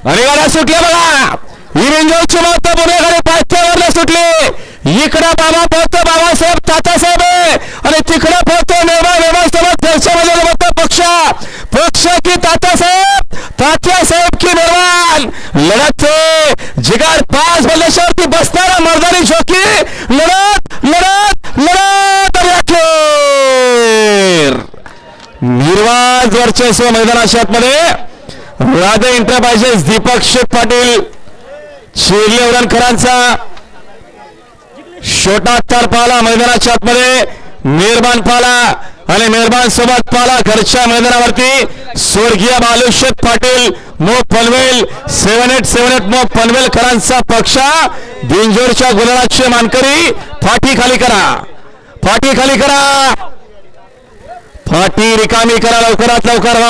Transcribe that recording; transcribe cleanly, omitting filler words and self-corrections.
आणि गाड्या सुटल्या बघा. इरिंजोची मत पुणेकडे पायथ्यावरला सुटली. इकडं बाबा पोहतो बाबासाहेब तात्यासाहेब आणि तिकडे पोहतो निर्माण त्याच्यामध्ये मत पक्ष की तात्यासाहेब की निर्माण लढत जिगार 5 बल्लेश्वरती बसणारा मर्दानी झोकी लढत लढत लढत निर्वाज वर्चस्व मैदानाच्या आतमध्ये राधे एंटरप्राइजेस दीपक शेठ पाटील शिरले उरणकरांचा छोटा तर पाला मैदानाच्या आतमध्ये निर्माण पाला आणि मेहरबान सोबत पाला घरच्या मैदानावरती स्वर्गीय बालुशेठ पाटील मो पनवेल 7878 मो पनवेलकरांचा पक्ष बिंजोरच्या गुलालाचे मानकरी. फाटी खाली करा, फाटी खाली करा, फाटी रिकामी करा लवकरात लवकर.